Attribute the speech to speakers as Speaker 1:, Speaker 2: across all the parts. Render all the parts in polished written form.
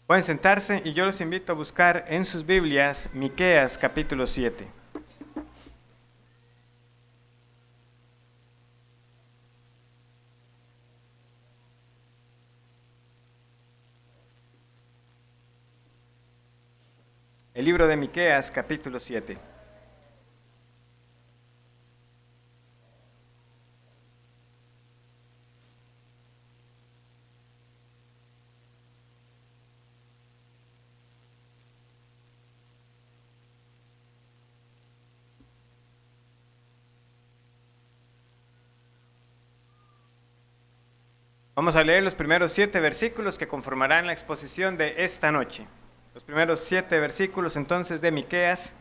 Speaker 1: Pueden sentarse y yo los invito a buscar en sus Biblias Miqueas capítulo 7. El libro de Miqueas capítulo 7. Vamos a leer los primeros 7 versículos que conformarán la exposición de esta noche. Los primeros 7 versículos entonces de Miqueas,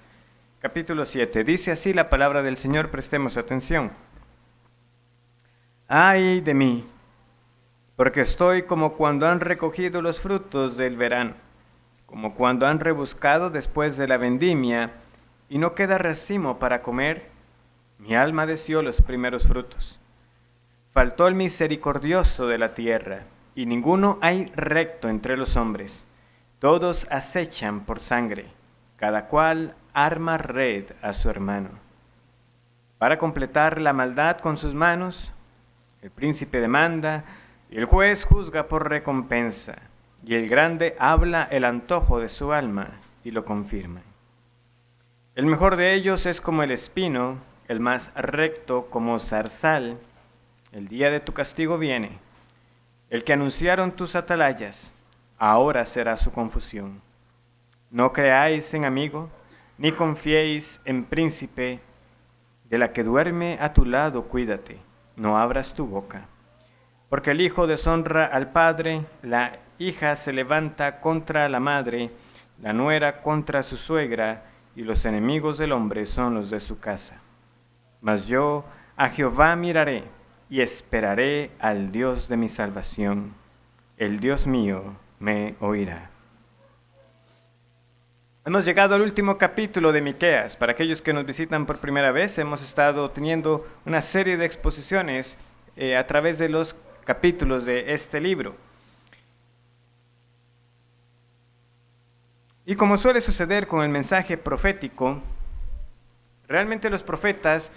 Speaker 1: capítulo 7. Dice así la palabra del Señor, prestemos atención. ¡Ay de mí! Porque estoy como cuando han recogido los frutos del verano, como cuando han rebuscado después de la vendimia, y no queda racimo para comer. Mi alma deseó los primeros frutos. Faltó el misericordioso de la tierra, y ninguno hay recto entre los hombres. Todos acechan por sangre, cada cual arma red a su hermano. Para completar la maldad con sus manos, el príncipe demanda, y el juez juzga por recompensa, y el grande habla el antojo de su alma, y lo confirma. El mejor de ellos es como el espino, el más recto como zarzal. El día de tu castigo viene. El que anunciaron tus atalayas, ahora será su confusión. No creáis en amigo, ni confiéis en príncipe. De la que duerme a tu lado, cuídate, no abras tu boca. Porque el hijo deshonra al padre, la hija se levanta contra la madre, la nuera contra su suegra, y los enemigos del hombre son los de su casa. Mas yo a Jehová miraré, y esperaré al Dios de mi salvación. El Dios mío me oirá. Hemos llegado al último capítulo de Miqueas. Para aquellos que nos visitan por primera vez, hemos estado teniendo una serie de exposiciones a través de los capítulos de este libro. Y como suele suceder con el mensaje profético, realmente los profetas,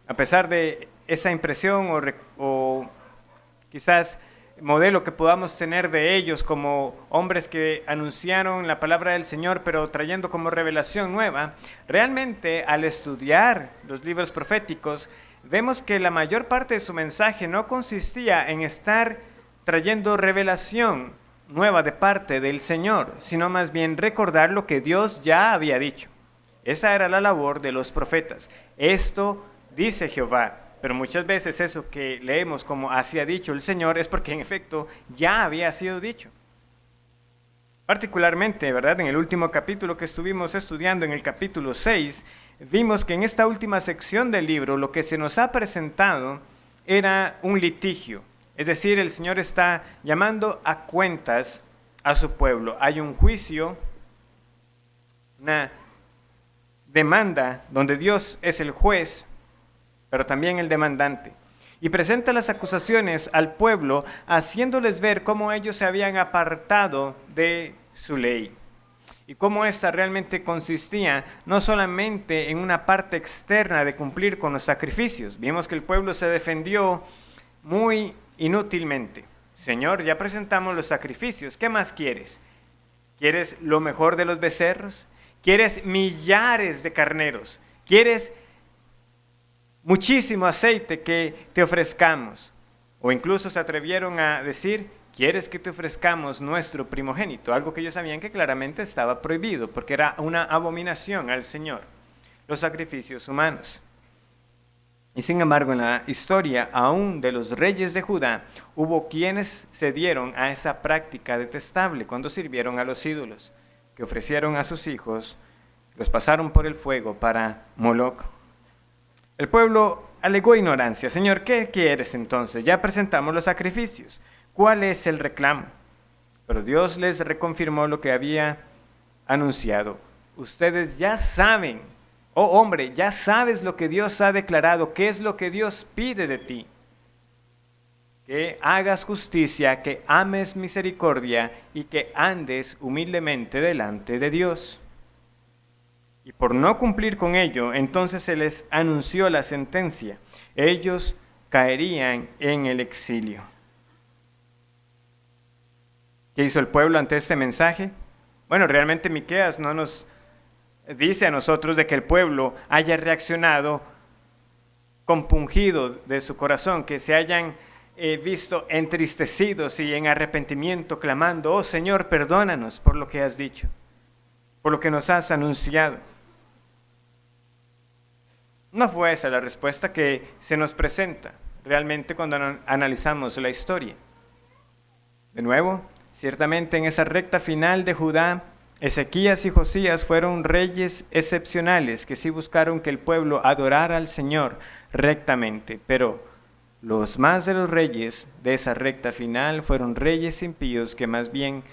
Speaker 1: a pesar de esa impresión o quizás modelo que podamos tener de ellos como hombres que anunciaron la palabra del Señor, pero trayendo como revelación nueva, realmente al estudiar los libros proféticos, vemos que la mayor parte de su mensaje no consistía en estar trayendo revelación nueva de parte del Señor, sino más bien recordar lo que Dios ya había dicho. Esa era la labor de los profetas. Esto dice Jehová. Pero muchas veces eso que leemos como así ha dicho el Señor es porque en efecto ya había sido dicho. Particularmente, ¿verdad? En el último capítulo que estuvimos estudiando, en el capítulo 6, vimos que en esta última sección del libro lo que se nos ha presentado era un litigio. Es decir, el Señor está llamando a cuentas a su pueblo. Hay un juicio, una demanda donde Dios es el juez, pero también el demandante, y presenta las acusaciones al pueblo, haciéndoles ver cómo ellos se habían apartado de su ley, y cómo esta realmente consistía no solamente en una parte externa de cumplir con los sacrificios. Vimos que el pueblo se defendió muy inútilmente. Señor, ya presentamos los sacrificios, ¿qué más quieres? ¿Quieres lo mejor de los becerros? ¿Quieres millares de carneros? ¿Quieres muchísimo aceite que te ofrezcamos? O incluso se atrevieron a decir, ¿quieres que te ofrezcamos nuestro primogénito? Algo que ellos sabían que claramente estaba prohibido, porque era una abominación al Señor, los sacrificios humanos. Y sin embargo, en la historia, aún de los reyes de Judá, hubo quienes cedieron a esa práctica detestable cuando sirvieron a los ídolos, que ofrecieron a sus hijos, los pasaron por el fuego para Moloc. El pueblo alegó ignorancia. Señor, ¿qué quieres entonces? Ya presentamos los sacrificios. ¿Cuál es el reclamo? Pero Dios les reconfirmó lo que había anunciado. Ustedes ya saben, oh hombre, ya sabes lo que Dios ha declarado, qué es lo que Dios pide de ti. que hagas justicia, que ames misericordia y que andes humildemente delante de Dios. Y por no cumplir con ello, entonces se les anunció la sentencia. Ellos caerían en el exilio. ¿Qué hizo el pueblo ante este mensaje? Bueno, realmente Miqueas no nos dice a nosotros de que el pueblo haya reaccionado compungido de su corazón, que se hayan visto entristecidos y en arrepentimiento clamando: oh Señor, perdónanos por lo que has dicho, por lo que nos has anunciado. No fue esa la respuesta que se nos presenta realmente cuando analizamos la historia. De nuevo, ciertamente en esa recta final de Judá, Ezequías y Josías fueron reyes excepcionales que sí buscaron que el pueblo adorara al Señor rectamente, pero los más de los reyes de esa recta final fueron reyes impíos que más bien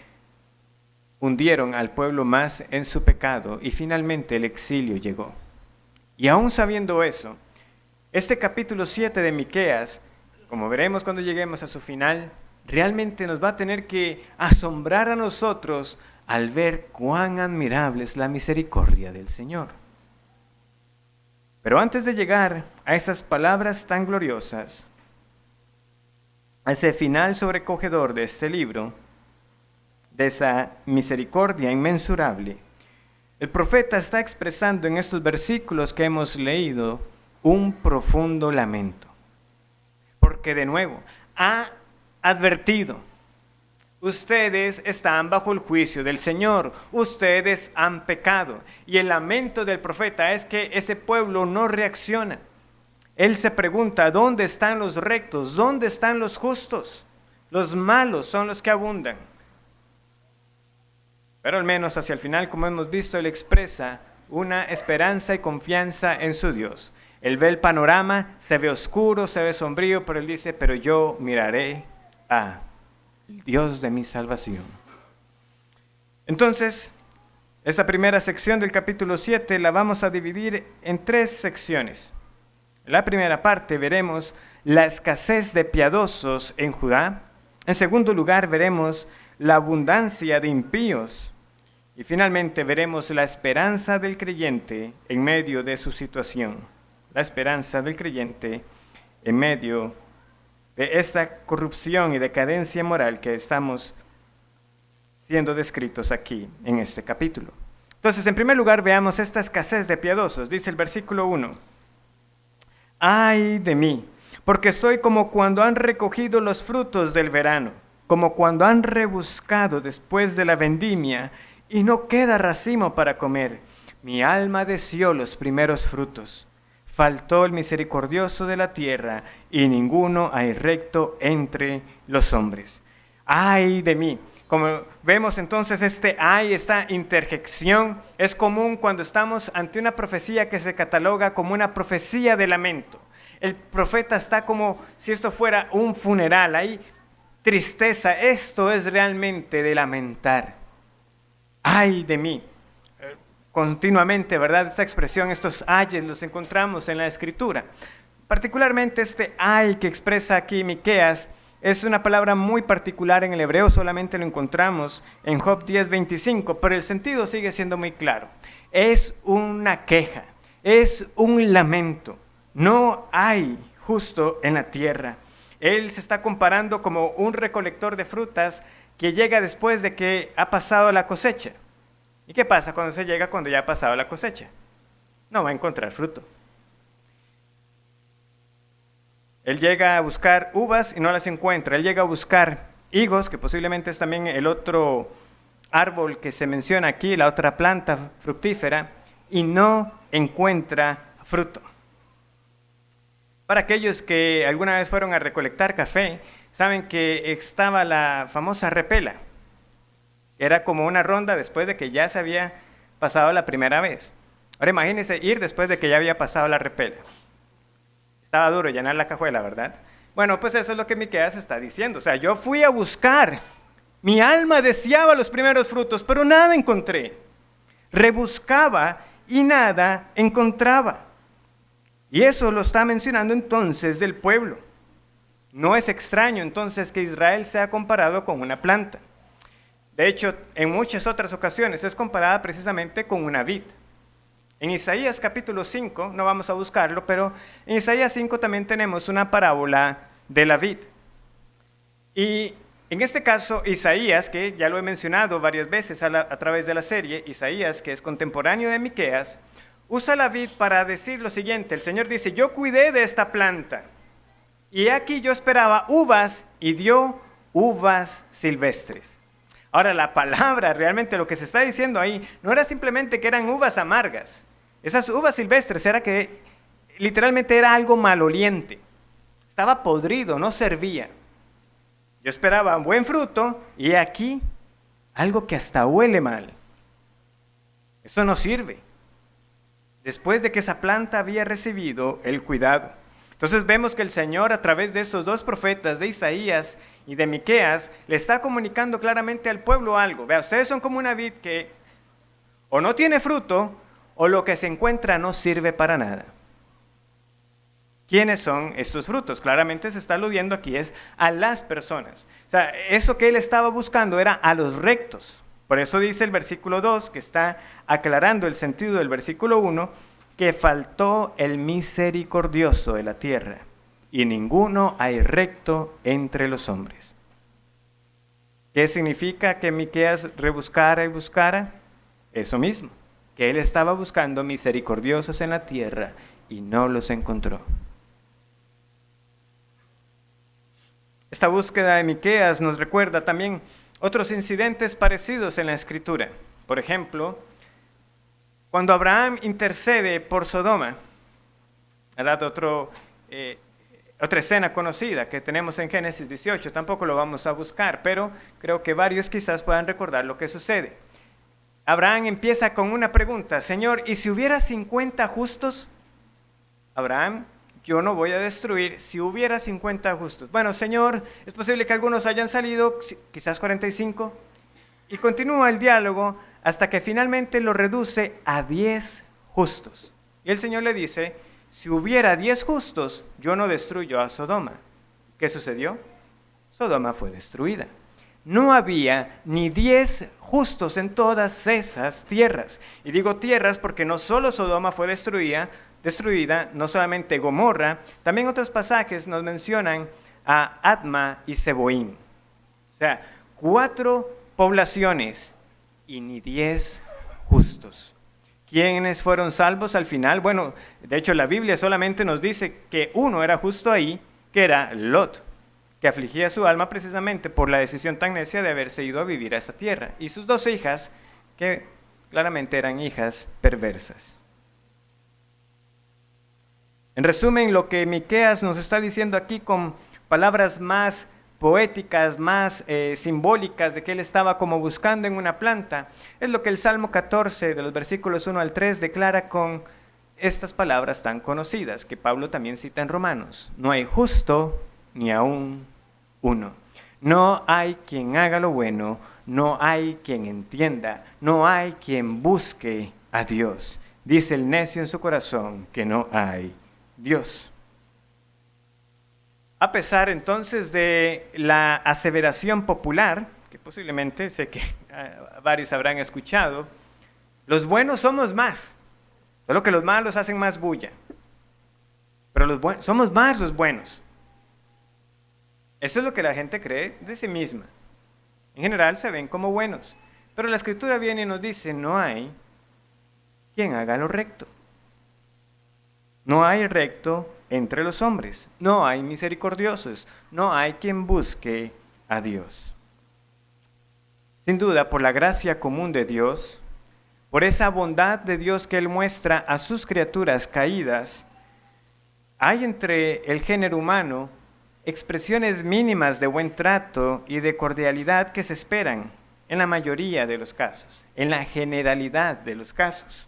Speaker 1: hundieron al pueblo más en su pecado y finalmente el exilio llegó. Y aún sabiendo eso, este capítulo 7 de Miqueas, como veremos cuando lleguemos a su final, realmente nos va a tener que asombrar a nosotros al ver cuán admirable es la misericordia del Señor. Pero antes de llegar a esas palabras tan gloriosas, a ese final sobrecogedor de este libro, de esa misericordia inmensurable, el profeta está expresando en estos versículos que hemos leído un profundo lamento. Porque de nuevo, ha advertido: ustedes están bajo el juicio del Señor, ustedes han pecado. Y el lamento del profeta es que ese pueblo no reacciona. Él se pregunta: ¿dónde están los rectos? ¿Dónde están los justos? Los malos son los que abundan. Pero al menos hacia el final, como hemos visto, él expresa una esperanza y confianza en su Dios. Él ve el panorama, se ve oscuro, se ve sombrío, pero él dice: pero yo miraré a Dios de mi salvación. Entonces, esta primera sección del capítulo 7 la vamos a dividir en 3 secciones. En la primera parte veremos la escasez de piadosos en Judá. En segundo lugar, veremos la abundancia de impíos. Y finalmente veremos la esperanza del creyente en medio de su situación. La esperanza del creyente en medio de esta corrupción y decadencia moral que estamos siendo descritos aquí en este capítulo. Entonces, en primer lugar, veamos esta escasez de piadosos. Dice el versículo 1: ¡ay de mí! Porque soy como cuando han recogido los frutos del verano, como cuando han rebuscado después de la vendimia, y no queda racimo para comer. Mi alma deseó los primeros frutos. Faltó el misericordioso de la tierra, y ninguno hay recto entre los hombres. ¡ay de mí! Como vemos entonces, esta interjección es común cuando estamos ante una profecía que se cataloga como una profecía de lamento. El profeta está como si esto fuera un funeral. Hay tristeza, esto es realmente de lamentar. ¡ay de mí! Continuamente, ¿verdad? Esta expresión, estos ayes los encontramos en la Escritura. Particularmente este ay que expresa aquí Miqueas es una palabra muy particular en el hebreo, solamente lo encontramos en Job 10:25, pero el sentido sigue siendo muy claro. Es una queja, es un lamento. No hay justo en la tierra. Él se está comparando como un recolector de frutas que llega después de que ha pasado la cosecha. ¿Y qué pasa cuando se llega cuando ya ha pasado la cosecha? No va a encontrar fruto. Él llega a buscar uvas y no las encuentra. Él llega a buscar higos, que posiblemente es también el otro árbol que se menciona aquí, la otra planta fructífera, y no encuentra fruto. Para aquellos que alguna vez fueron a recolectar café, saben que estaba la famosa repela. Era como una ronda después de que ya se había pasado la primera vez. Ahora imagínense ir después de que ya había pasado la repela. Estaba duro llenar la cajuela, ¿verdad? Bueno, pues eso es lo que Miqueas está diciendo. O sea, yo fui a buscar. Mi alma deseaba los primeros frutos, pero nada encontré. Rebuscaba y nada encontraba. Y eso lo está mencionando entonces del pueblo. No es extraño entonces que Israel sea comparado con una planta. De hecho, en muchas otras ocasiones es comparada precisamente con una vid. En Isaías capítulo 5, no vamos a buscarlo, pero en Isaías 5 también tenemos una parábola de la vid. Y en este caso, Isaías, que ya lo he mencionado varias veces a través de la serie, Isaías, que es contemporáneo de Miqueas, usa la vid para decir lo siguiente. El Señor dice, yo cuidé de esta planta, y aquí yo esperaba uvas, y dio uvas silvestres. Ahora, la palabra, realmente lo que se está diciendo ahí, no era simplemente que eran uvas amargas. Esas uvas silvestres era que literalmente era algo maloliente. Estaba podrido, no servía. Yo esperaba un buen fruto y aquí algo que hasta huele mal. Eso no sirve. Después de que esa planta había recibido el cuidado. Entonces vemos que el Señor a través de estos dos profetas, de Isaías y de Miqueas, le está comunicando claramente al pueblo algo. Vea, ustedes son como una vid que o no tiene fruto o lo que se encuentra no sirve para nada. ¿Quiénes son estos frutos? Claramente se está aludiendo aquí es a las personas. O sea, eso que él estaba buscando era a los rectos. Por eso dice el versículo 2, que está aclarando el sentido del versículo 1, que faltó el misericordioso de la tierra, y ninguno hay recto entre los hombres. ¿Qué significa que Miqueas rebuscara y buscara? Eso mismo, que él estaba buscando misericordiosos en la tierra y no los encontró. Esta búsqueda de Miqueas nos recuerda también otros incidentes parecidos en la Escritura. Por ejemplo, cuando Abraham intercede por Sodoma, ¿verdad? Otra escena conocida que tenemos en Génesis 18, tampoco lo vamos a buscar, pero creo que varios quizás puedan recordar lo que sucede. Abraham empieza con una pregunta, Señor, ¿y si hubiera 50 justos? Abraham, yo no voy a destruir si hubiera 50 justos. Bueno, Señor, es posible que algunos hayan salido, quizás 45, y continúa el diálogo hasta que finalmente lo reduce a 10 justos. Y el Señor le dice, si hubiera 10 justos, yo no destruyo a Sodoma. ¿Qué sucedió? Sodoma fue destruida. No había ni 10 justos en todas esas tierras. Y digo tierras porque no solo Sodoma fue destruida, no solamente Gomorra, también otros pasajes nos mencionan a Adma y Seboim. O sea, 4 poblaciones y ni 10 justos. ¿Quiénes fueron salvos al final? Bueno, de hecho la Biblia solamente nos dice que uno era justo ahí, que era Lot, que afligía su alma precisamente por la decisión tan necia de haberse ido a vivir a esa tierra, y sus 2 hijas, que claramente eran hijas perversas. En resumen, lo que Miqueas nos está diciendo aquí con palabras más poéticas, más simbólicas de que él estaba como buscando en una planta, es lo que el Salmo 14, de los versículos 1 al 3, declara con estas palabras tan conocidas, que Pablo también cita en Romanos. No hay justo ni aún uno. No hay quien haga lo bueno, no hay quien entienda, no hay quien busque a Dios. Dice el necio en su corazón que no hay Dios. A pesar entonces de la aseveración popular, que posiblemente sé que varios habrán escuchado, los buenos somos más, solo que los malos hacen más bulla, pero somos más los buenos. Eso es lo que la gente cree de sí misma. En general se ven como buenos, pero la Escritura viene y nos dice, no hay quien haga lo recto. No hay recto entre los hombres, no hay misericordiosos, no hay quien busque a Dios. Sin duda, por la gracia común de Dios, por esa bondad de Dios que Él muestra a sus criaturas caídas, hay entre el género humano expresiones mínimas de buen trato y de cordialidad que se esperan en la mayoría de los casos, en la generalidad de los casos.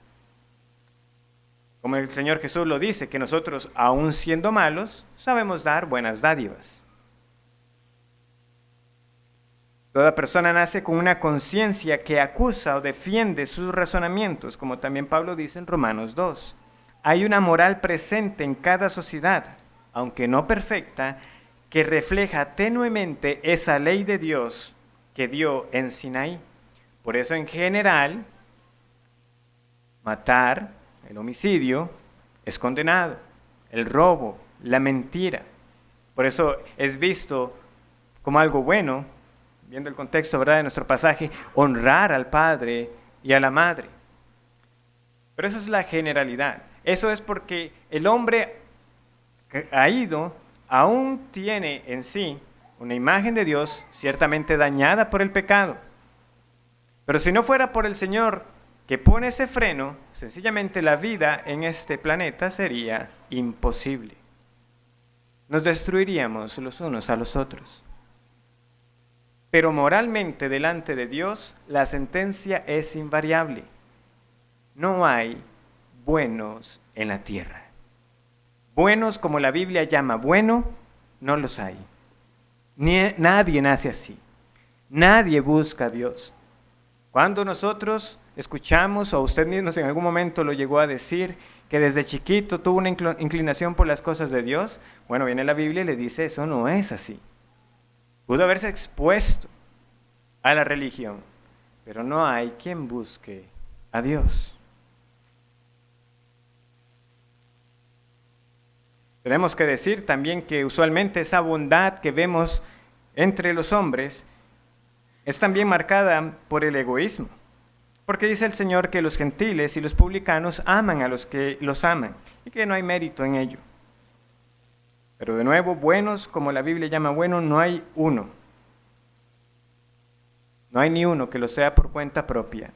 Speaker 1: Como el Señor Jesús lo dice, que nosotros, aun siendo malos, sabemos dar buenas dádivas. Toda persona nace con una conciencia que acusa o defiende sus razonamientos, como también Pablo dice en Romanos 2. Hay una moral presente en cada sociedad, aunque no perfecta, que refleja tenuemente esa ley de Dios que dio en Sinaí. Por eso en general, matar, el homicidio, es condenado. El robo, la mentira. Por eso es visto como algo bueno, viendo el contexto, ¿verdad?, de nuestro pasaje, honrar al padre y a la madre. Pero eso es la generalidad. Eso es porque el hombre caído aún tiene en sí una imagen de Dios ciertamente dañada por el pecado. Pero si no fuera por el Señor que pone ese freno, sencillamente la vida en este planeta sería imposible. Nos destruiríamos los unos a los otros. Pero moralmente delante de Dios, la sentencia es invariable. No hay buenos en la tierra. Buenos como la Biblia llama bueno, no los hay. Nadie nace así. Nadie busca a Dios. Cuando nosotros escuchamos, o usted mismo en algún momento lo llegó a decir, que desde chiquito tuvo una inclinación por las cosas de Dios, bueno, viene la Biblia y le dice, eso no es así. Pudo haberse expuesto a la religión, pero no hay quien busque a Dios. Tenemos que decir también que usualmente esa bondad que vemos entre los hombres es también marcada por el egoísmo, porque dice el Señor que los gentiles y los publicanos aman a los que los aman y que no hay mérito en ello. Pero de nuevo, buenos, como la Biblia llama bueno, no hay uno. No hay ni uno que lo sea por cuenta propia.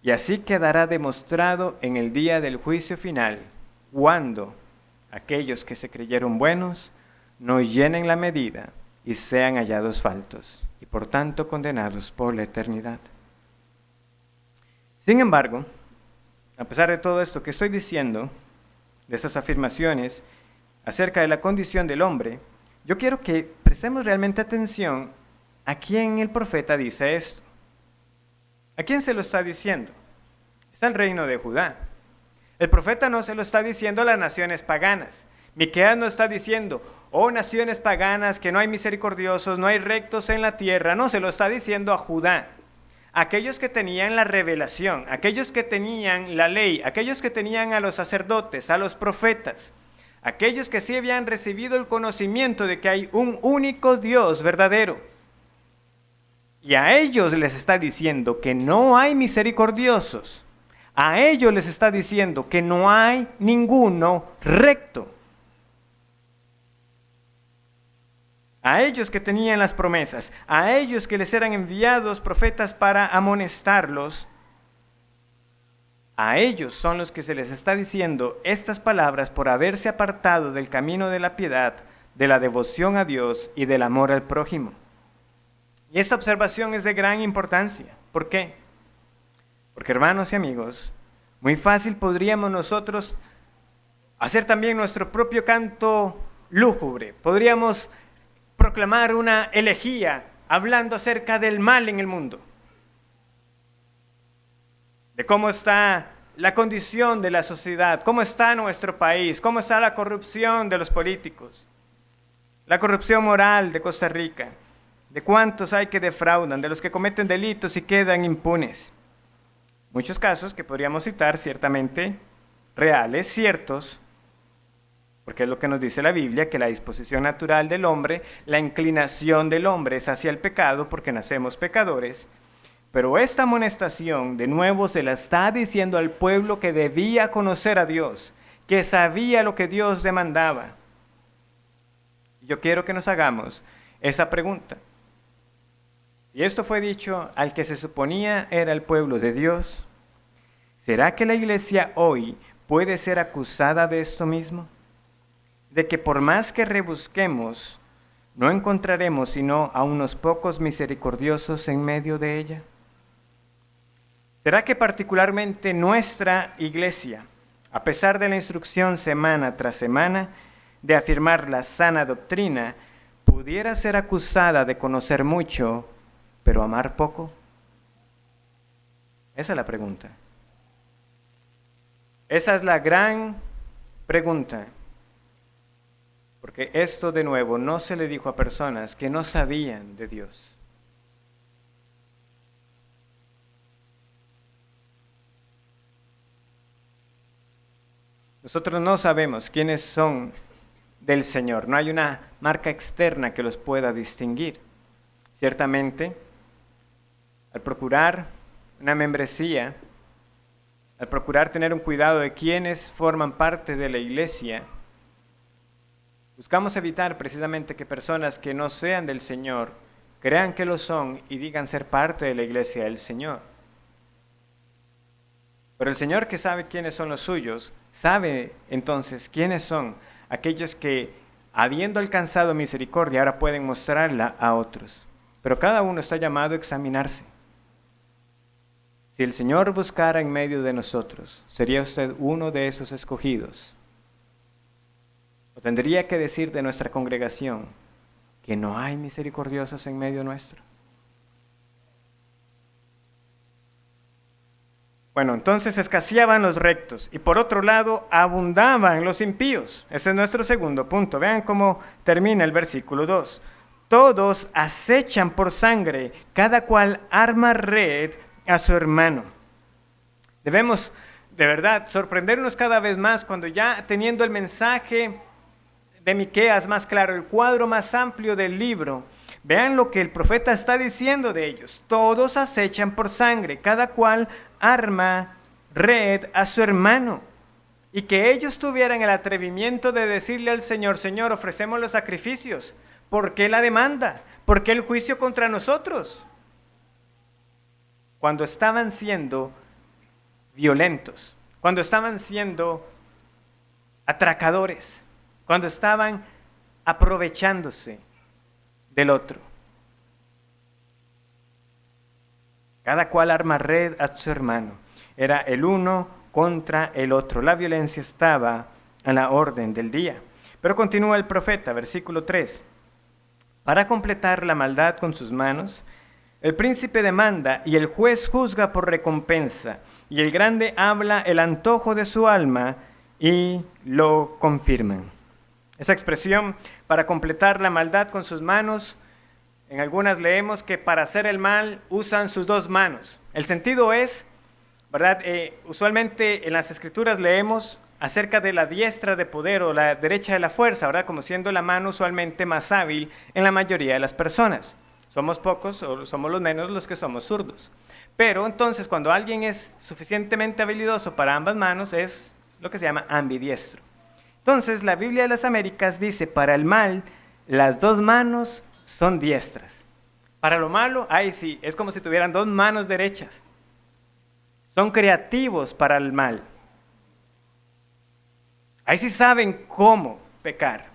Speaker 1: Y así quedará demostrado en el día del juicio final, cuando aquellos que se creyeron buenos no llenen la medida y sean hallados faltos, y por tanto condenados por la eternidad. Sin embargo, a pesar de todo esto que estoy diciendo, de estas afirmaciones acerca de la condición del hombre, yo quiero que prestemos realmente atención a quién el profeta dice esto. ¿A quién se lo está diciendo? Es al reino de Judá. El profeta no se lo está diciendo a las naciones paganas. Miqueas no está diciendo, oh naciones paganas, que no hay misericordiosos, no hay rectos en la tierra. No, se lo está diciendo a Judá. Aquellos que tenían la revelación, aquellos que tenían la ley, aquellos que tenían a los sacerdotes, a los profetas, aquellos que sí habían recibido el conocimiento de que hay un único Dios verdadero. Y a ellos les está diciendo que no hay misericordiosos. A ellos les está diciendo que no hay ninguno recto. A ellos que tenían las promesas, a ellos que les eran enviados profetas para amonestarlos, a ellos son los que se les está diciendo estas palabras por haberse apartado del camino de la piedad, de la devoción a Dios y del amor al prójimo. Y esta observación es de gran importancia. ¿Por qué? Porque, hermanos y amigos, muy fácil podríamos nosotros hacer también nuestro propio canto lúgubre. Podríamos proclamar una elegía hablando acerca del mal en el mundo, de cómo está la condición de la sociedad, cómo está nuestro país, cómo está la corrupción de los políticos, la corrupción moral de Costa Rica, de cuántos hay que defraudan, de los que cometen delitos y quedan impunes. Muchos casos que podríamos citar ciertamente reales, ciertos, porque es lo que nos dice la Biblia, que la disposición natural del hombre, la inclinación del hombre es hacia el pecado porque nacemos pecadores. Pero esta amonestación de nuevo se la está diciendo al pueblo que debía conocer a Dios, que sabía lo que Dios demandaba. Yo quiero que nos hagamos esa pregunta. Si esto fue dicho al que se suponía era el pueblo de Dios, ¿será que la iglesia hoy puede ser acusada de esto mismo? De que por más que rebusquemos, no encontraremos sino a unos pocos misericordiosos en medio de ella. ¿Será que particularmente nuestra iglesia, a pesar de la instrucción semana tras semana de afirmar la sana doctrina, pudiera ser acusada de conocer mucho, pero amar poco? Esa es la pregunta. Esa es la gran pregunta. Porque esto de nuevo no se le dijo a personas que no sabían de Dios. Nosotros no sabemos quiénes son del Señor. No hay una marca externa que los pueda distinguir. Ciertamente, al procurar una membresía, al procurar tener un cuidado de quienes forman parte de la iglesia, buscamos evitar precisamente que personas que no sean del Señor crean que lo son y digan ser parte de la iglesia del Señor. Pero el Señor, que sabe quiénes son los suyos, sabe entonces quiénes son aquellos que, habiendo alcanzado misericordia, ahora pueden mostrarla a otros. Pero cada uno está llamado a examinarse. Si el Señor buscara en medio de nosotros, ¿sería usted uno de esos escogidos? ¿O tendría que decir de nuestra congregación que no hay misericordiosos en medio nuestro? Bueno, entonces escaseaban los rectos y por otro lado abundaban los impíos. Ese es nuestro segundo punto. Vean cómo termina el versículo 2. Todos acechan por sangre, cada cual arma red a su hermano. Debemos de verdad sorprendernos cada vez más cuando ya teniendo el mensaje de Miqueas más claro, el cuadro más amplio del libro, vean lo que el profeta está diciendo de ellos. Todos acechan por sangre, cada cual arma red a su hermano. Y que ellos tuvieran el atrevimiento de decirle al Señor: Señor, ofrecemos los sacrificios. ¿Por qué la demanda? ¿Por qué el juicio contra nosotros? Cuando estaban siendo violentos, cuando estaban siendo atracadores, cuando estaban aprovechándose del otro. Cada cual arma red a su hermano. Era el uno contra el otro. La violencia estaba a la orden del día. Pero continúa el profeta, versículo 3. Para completar la maldad con sus manos, el príncipe demanda y el juez juzga por recompensa, y el grande habla el antojo de su alma y lo confirman. Esta expresión, para completar la maldad con sus manos, en algunas leemos que para hacer el mal usan sus dos manos. El sentido es, ¿verdad? Usualmente en las escrituras leemos acerca de la diestra de poder o la derecha de la fuerza, ¿verdad? Como siendo la mano usualmente más hábil en la mayoría de las personas. Somos pocos o somos los menos los que somos zurdos. Pero entonces cuando alguien es suficientemente habilidoso para ambas manos es lo que se llama ambidiestro. Entonces la Biblia de las Américas dice: para el mal las dos manos son diestras. Para lo malo, ay sí, es como si tuvieran dos manos derechas. Son creativos para el mal. Ahí sí saben cómo pecar.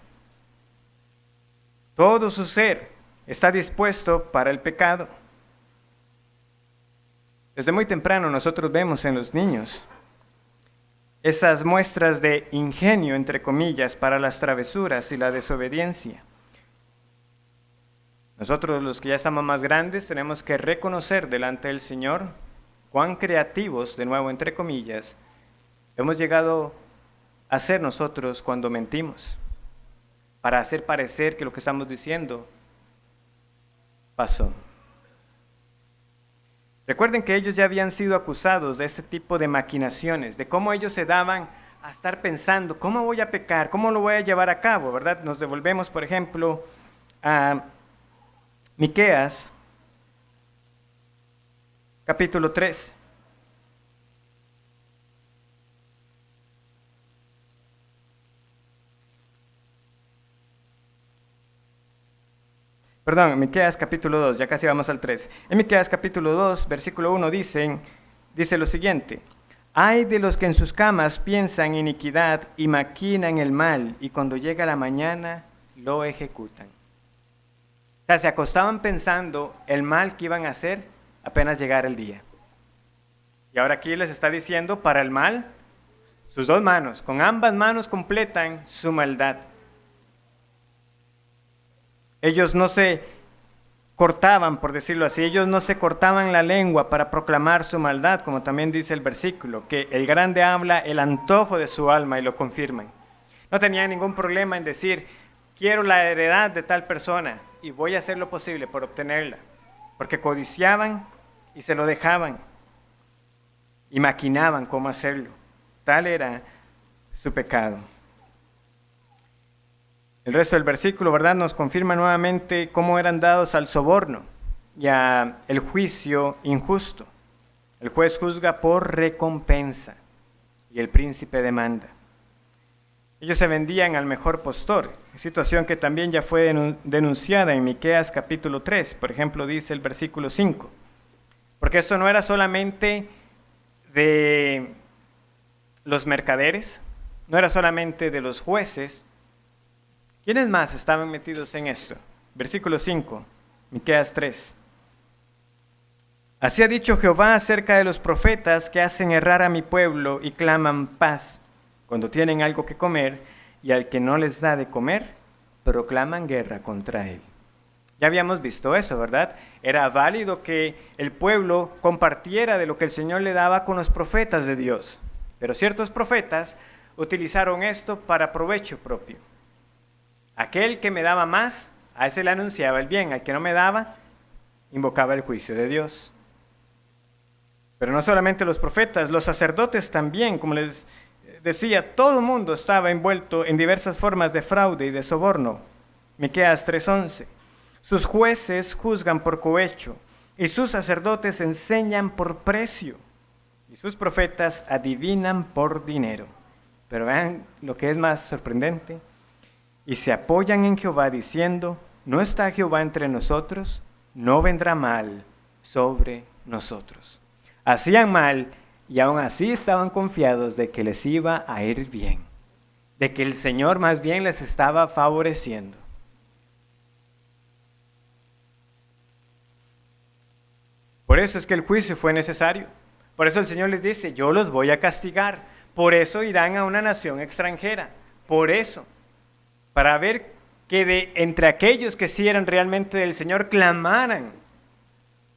Speaker 1: Todo su ser está dispuesto para el pecado. Desde muy temprano nosotros vemos en los niños esas muestras de ingenio, entre comillas, para las travesuras y la desobediencia. Nosotros, los que ya estamos más grandes, tenemos que reconocer delante del Señor cuán creativos, de nuevo entre comillas, hemos llegado a ser nosotros cuando mentimos, para hacer parecer que lo que estamos diciendo pasó. Recuerden que ellos ya habían sido acusados de este tipo de maquinaciones, de cómo ellos se daban a estar pensando: ¿cómo voy a pecar? ¿Cómo lo voy a llevar a cabo? ¿Verdad? Nos devolvemos, por ejemplo, a Miqueas, capítulo 3. Perdón, Miqueas capítulo 2, ya casi vamos al 3. En Miqueas capítulo 2, versículo 1 dice lo siguiente: ay de los que en sus camas piensan iniquidad y maquinan el mal, y cuando llega la mañana lo ejecutan. O sea, se acostaban pensando el mal que iban a hacer apenas llegara el día. Y ahora aquí les está diciendo: para el mal, sus dos manos, con ambas manos completan su maldad. Ellos no se cortaban, por decirlo así, ellos no se cortaban la lengua para proclamar su maldad, como también dice el versículo, que el grande habla el antojo de su alma y lo confirman. No tenían ningún problema en decir: quiero la heredad de tal persona y voy a hacer lo posible por obtenerla, porque codiciaban y se lo dejaban y maquinaban cómo hacerlo. Tal era su pecado. El resto del versículo, ¿verdad?, nos confirma nuevamente cómo eran dados al soborno y al juicio injusto. El juez juzga por recompensa y el príncipe demanda. Ellos se vendían al mejor postor, situación que también ya fue denunciada en Miqueas capítulo 3, por ejemplo, dice el versículo 5. Porque esto no era solamente de los mercaderes, no era solamente de los jueces. ¿Quiénes más estaban metidos en esto? Versículo 5, Miqueas 3. Así ha dicho Jehová acerca de los profetas que hacen errar a mi pueblo y claman paz cuando tienen algo que comer, y al que no les da de comer, proclaman guerra contra él. Ya habíamos visto eso, ¿verdad? Era válido que el pueblo compartiera de lo que el Señor le daba con los profetas de Dios, pero ciertos profetas utilizaron esto para provecho propio. Aquel que me daba más, a ese le anunciaba el bien, al que no me daba, invocaba el juicio de Dios. Pero no solamente los profetas, los sacerdotes también, como les decía, todo el mundo estaba envuelto en diversas formas de fraude y de soborno. Miqueas 3:11. Sus jueces juzgan por cohecho, y sus sacerdotes enseñan por precio, y sus profetas adivinan por dinero. Pero vean lo que es más sorprendente. Y se apoyan en Jehová diciendo, ¿no está Jehová entre nosotros? No vendrá mal sobre nosotros. Hacían mal y aún así estaban confiados de que les iba a ir bien, de que el Señor más bien les estaba favoreciendo. Por eso es que el juicio fue necesario. Por eso el Señor les dice, yo los voy a castigar. Por eso irán a una nación extranjera. Por eso, para ver que entre aquellos que sí eran realmente del Señor clamaran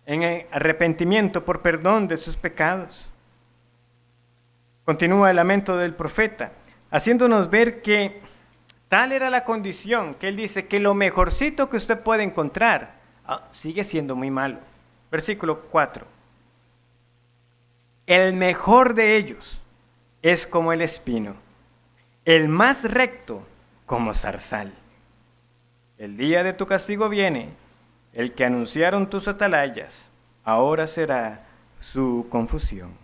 Speaker 1: en arrepentimiento por perdón de sus pecados. Continúa el lamento del profeta, haciéndonos ver que tal era la condición, que él dice que lo mejorcito que usted puede encontrar sigue siendo muy malo. Versículo 4. El mejor de ellos es como el espino, el más recto como zarzal. El día de tu castigo viene, el que anunciaron tus atalayas, ahora será su confusión.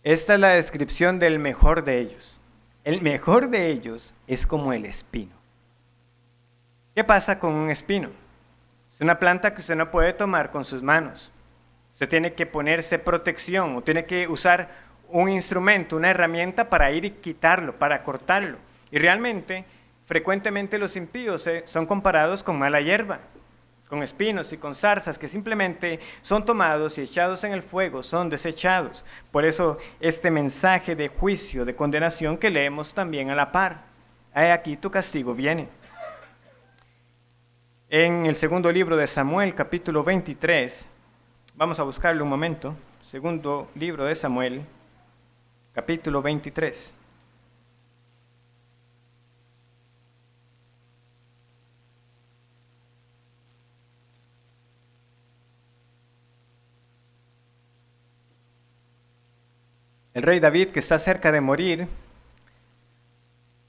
Speaker 1: Esta es la descripción del mejor de ellos. El mejor de ellos es como el espino. ¿Qué pasa con un espino? Es una planta que usted no puede tomar con sus manos. Usted tiene que ponerse protección o tiene que usar un instrumento, una herramienta para ir y quitarlo, para cortarlo. Y realmente, frecuentemente los impíos son comparados con mala hierba, con espinos y con zarzas que simplemente son tomados y echados en el fuego, son desechados. Por eso este mensaje de juicio, de condenación que leemos también a la par. He aquí tu castigo viene. En el segundo libro de Samuel, capítulo 23, vamos a buscarlo un momento. Segundo libro de Samuel, capítulo 23. El rey David, que está cerca de morir,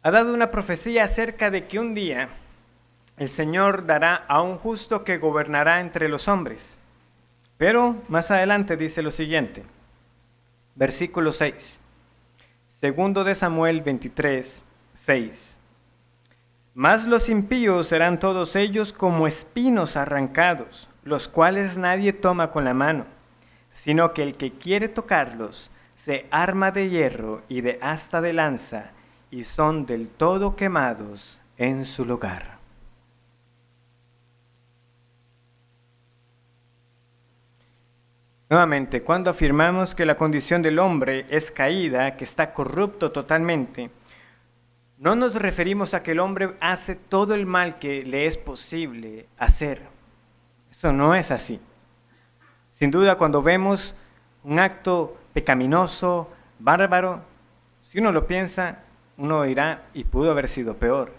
Speaker 1: ha dado una profecía acerca de que un día el Señor dará a un justo que gobernará entre los hombres. Pero más adelante dice lo siguiente, versículo 6, segundo de Samuel 23, 6. Mas los impíos serán todos ellos como espinos arrancados, los cuales nadie toma con la mano, sino que el que quiere tocarlos se arma de hierro y de asta de lanza, y son del todo quemados en su lugar. Nuevamente, cuando afirmamos que la condición del hombre es caída, que está corrupto totalmente, no nos referimos a que el hombre hace todo el mal que le es posible hacer. Eso no es así. Sin duda, cuando vemos un acto pecaminoso, bárbaro, si uno lo piensa, uno dirá, y pudo haber sido peor.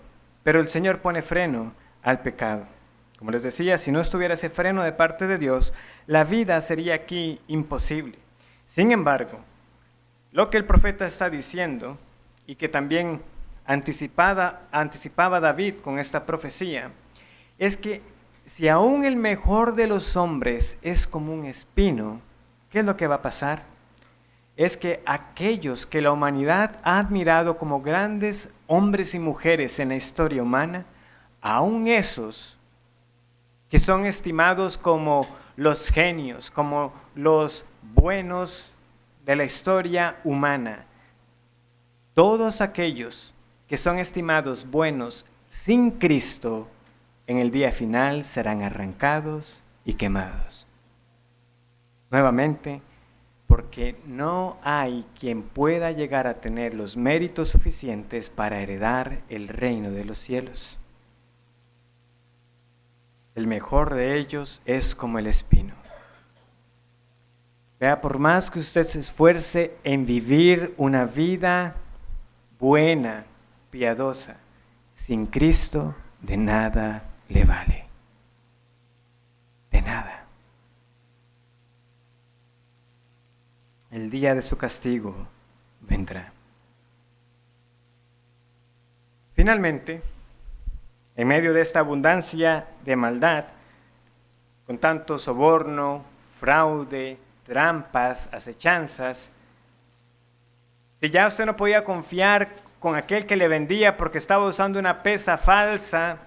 Speaker 1: pero el Señor pone freno al pecado. Como les decía, si no estuviera ese freno de parte de Dios, la vida sería aquí imposible. Sin embargo, lo que el profeta está diciendo, y que también anticipaba David con esta profecía, es que si aún el mejor de los hombres es como un espino, ¿qué es lo que va a pasar? Es que aquellos que la humanidad ha admirado como grandes hombres y mujeres en la historia humana, aún esos que son estimados como los genios, como los buenos de la historia humana, todos aquellos que son estimados buenos sin Cristo, en el día final serán arrancados y quemados. Nuevamente, porque no hay quien pueda llegar a tener los méritos suficientes para heredar el reino de los cielos. El mejor de ellos es como el espino. Vea, por más que usted se esfuerce en vivir una vida buena, piadosa, sin Cristo, de nada le vale. De nada. El día de su castigo vendrá. Finalmente, en medio de esta abundancia de maldad, con tanto soborno, fraude, trampas, acechanzas, si ya usted no podía confiar con aquel que le vendía porque estaba usando una pesa falsa,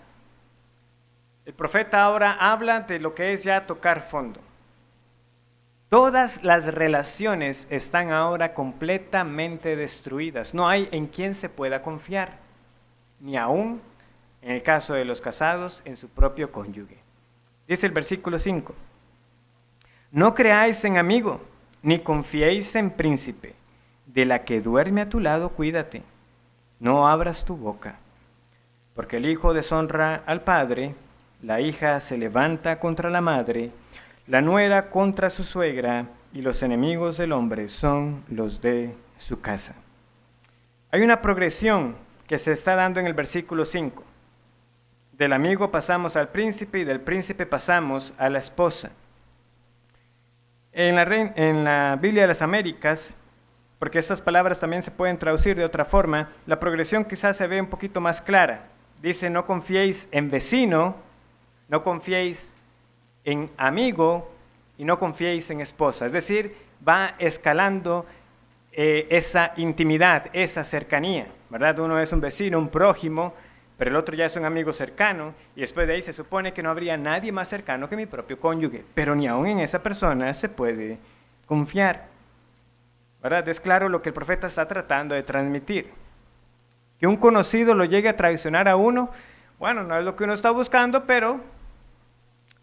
Speaker 1: el profeta ahora habla de lo que es ya tocar fondo. Todas las relaciones están ahora completamente destruidas. No hay en quien se pueda confiar, ni aún, en el caso de los casados, en su propio cónyuge. Dice el versículo 5, no creáis en amigo, ni confiéis en príncipe. De la que duerme a tu lado, cuídate. No abras tu boca, porque el hijo deshonra al padre, la hija se levanta contra la madre, la nuera contra su suegra, y los enemigos del hombre son los de su casa. Hay una progresión que se está dando en el versículo 5. Del amigo pasamos al príncipe y del príncipe pasamos a la esposa. En la Biblia de las Américas, porque estas palabras también se pueden traducir de otra forma, la progresión quizás se ve un poquito más clara. Dice, no confiéis en vecino, no confiéis en amigo y no confiéis en esposa. Es decir, va escalando esa intimidad, esa cercanía, ¿verdad? Uno es un vecino, un prójimo, pero el otro ya es un amigo cercano, y después de ahí se supone que no habría nadie más cercano que mi propio cónyuge, pero ni aún en esa persona se puede confiar, ¿verdad? Es claro lo que el profeta está tratando de transmitir. Que un conocido lo llegue a traicionar a uno, bueno, no es lo que uno está buscando, pero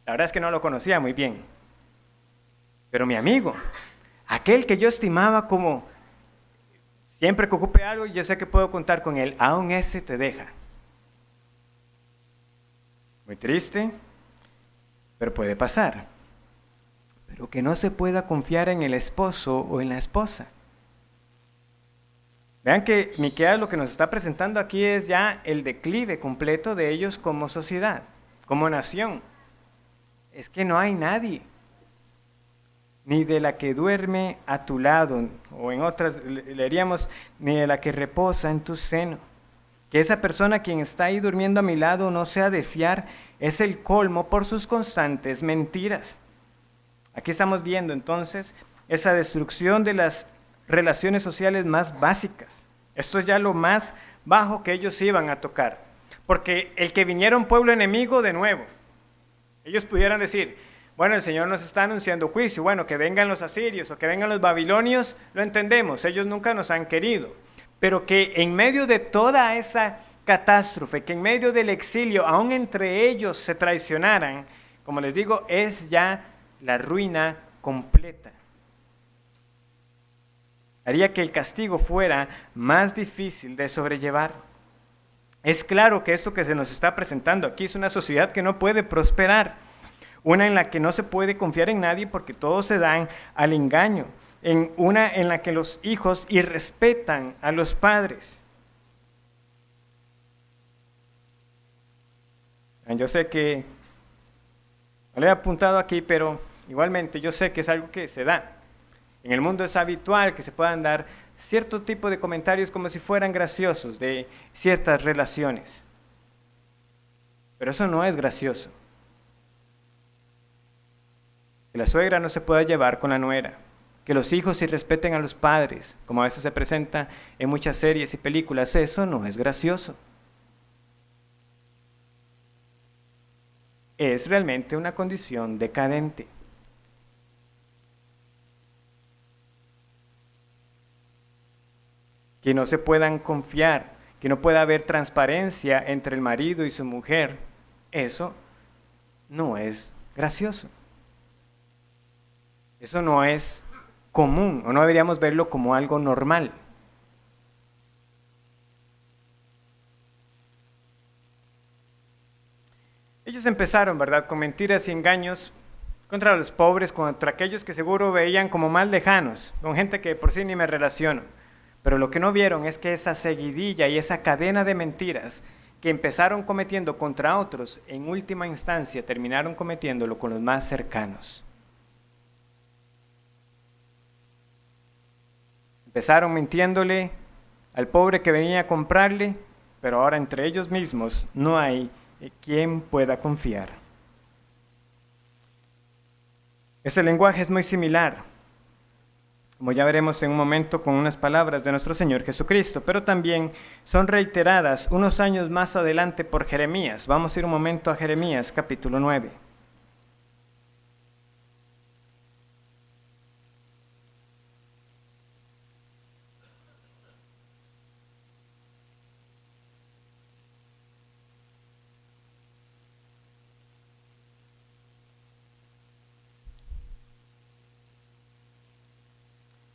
Speaker 1: la verdad es que no lo conocía muy bien. Pero mi amigo, aquel que yo estimaba como siempre que ocupe algo, yo sé que puedo contar con él, aún ese te deja. Muy triste, pero puede pasar. Pero que no se pueda confiar en el esposo o en la esposa. Vean que Miqueas lo que nos está presentando aquí es ya el declive completo de ellos como sociedad, como nación. Es que no hay nadie, ni de la que duerme a tu lado, o en otras leeríamos, ni de la que reposa en tu seno. Que esa persona quien está ahí durmiendo a mi lado no sea de fiar, es el colmo por sus constantes mentiras. Aquí estamos viendo entonces esa destrucción de las relaciones sociales más básicas. Esto es ya lo más bajo que ellos iban a tocar. Porque el que viniera un pueblo enemigo de nuevo, ellos pudieran decir, bueno, el Señor nos está anunciando juicio, bueno, que vengan los asirios o que vengan los babilonios, lo entendemos, ellos nunca nos han querido. Pero que en medio de toda esa catástrofe, que en medio del exilio, aún entre ellos se traicionaran, como les digo, es ya la ruina completa. Haría que el castigo fuera más difícil de sobrellevar. Es claro que esto que se nos está presentando aquí es una sociedad que no puede prosperar, una en la que no se puede confiar en nadie porque todos se dan al engaño, una en la que los hijos irrespetan a los padres. Yo sé que no lo he apuntado aquí, pero igualmente yo sé que es algo que se da. En el mundo es habitual que se puedan dar cierto tipo de comentarios como si fueran graciosos de ciertas relaciones. Pero eso no es gracioso. Que la suegra no se pueda llevar con la nuera. Que los hijos irrespeten a los padres, como a veces se presenta en muchas series y películas, eso no es gracioso. Es realmente una condición decadente. Que no se puedan confiar, que no pueda haber transparencia entre el marido y su mujer, eso no es gracioso. Eso no es común, o no deberíamos verlo como algo normal. Ellos empezaron, ¿verdad?, con mentiras y engaños contra los pobres, contra aquellos que seguro veían como más lejanos, con gente que por sí ni me relaciono. Pero lo que no vieron es que esa seguidilla y esa cadena de mentiras que empezaron cometiendo contra otros, en última instancia terminaron cometiéndolo con los más cercanos. Empezaron mintiéndole al pobre que venía a comprarle, pero ahora entre ellos mismos no hay quien pueda confiar. Ese lenguaje es muy similar, como ya veremos en un momento, con unas palabras de nuestro Señor Jesucristo, pero también son reiteradas unos años más adelante por Jeremías. Vamos a ir un momento a Jeremías capítulo 9.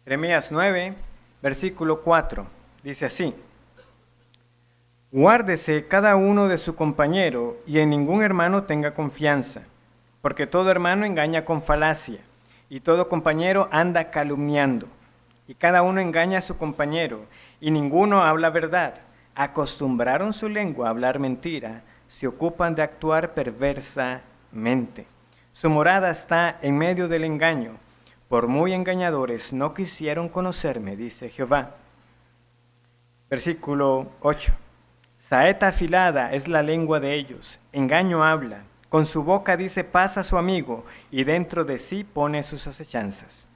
Speaker 1: Jeremías 9, versículo 4, dice así: Guárdese cada uno de su compañero y en ningún hermano tenga confianza, porque todo hermano engaña con falacia, y todo compañero anda calumniando, y cada uno engaña a su compañero, y ninguno habla verdad. Acostumbraron su lengua a hablar mentira, se ocupan de actuar perversamente. Su morada está en medio del engaño. Por muy engañadores no quisieron conocerme, dice Jehová. Versículo 8. Saeta afilada es la lengua de ellos, engaño habla, con su boca dice paz a su amigo, y dentro de sí pone sus acechanzas.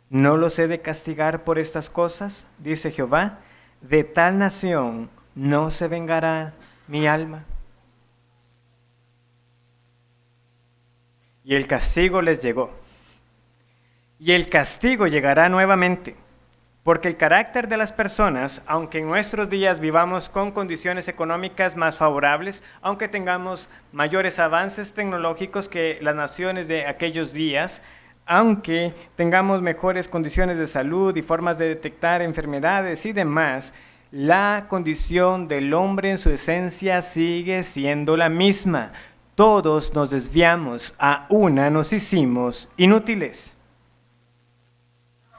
Speaker 1: ¿No los he de castigar por estas cosas? Dice Jehová, de tal nación no se vengará mi alma. Y el castigo les llegó. Y el castigo llegará nuevamente, porque el carácter de las personas, aunque en nuestros días vivamos con condiciones económicas más favorables, aunque tengamos mayores avances tecnológicos que las naciones de aquellos días, aunque tengamos mejores condiciones de salud y formas de detectar enfermedades y demás, la condición del hombre en su esencia sigue siendo la misma. Todos nos desviamos, a una nos hicimos inútiles.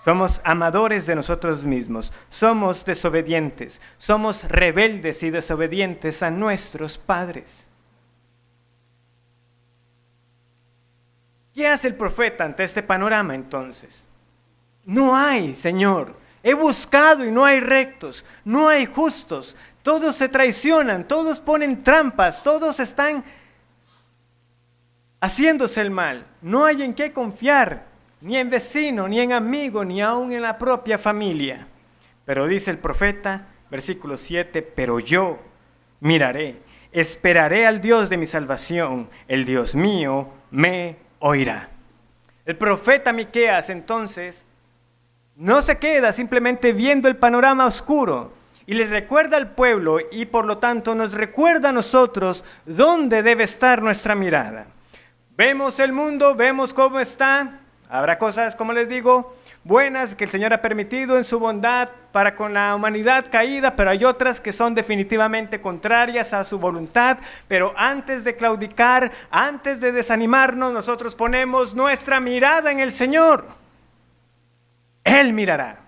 Speaker 1: Somos amadores de nosotros mismos, somos desobedientes, somos rebeldes y desobedientes a nuestros padres. ¿Qué hace el profeta ante este panorama entonces? No hay, Señor. He buscado y no hay rectos, no hay justos. Todos se traicionan, todos ponen trampas, todos están haciéndose el mal. No hay en qué confiar. Ni en vecino, ni en amigo, ni aun en la propia familia. Pero dice el profeta, versículo 7, pero yo miraré, esperaré al Dios de mi salvación, el Dios mío me oirá. El profeta Miqueas entonces no se queda simplemente viendo el panorama oscuro y le recuerda al pueblo y por lo tanto nos recuerda a nosotros dónde debe estar nuestra mirada. Vemos el mundo, vemos cómo está. Habrá cosas, como les digo, buenas que el Señor ha permitido en su bondad para con la humanidad caída, pero hay otras que son definitivamente contrarias a su voluntad. Pero antes de claudicar, antes de desanimarnos, nosotros ponemos nuestra mirada en el Señor. Él mirará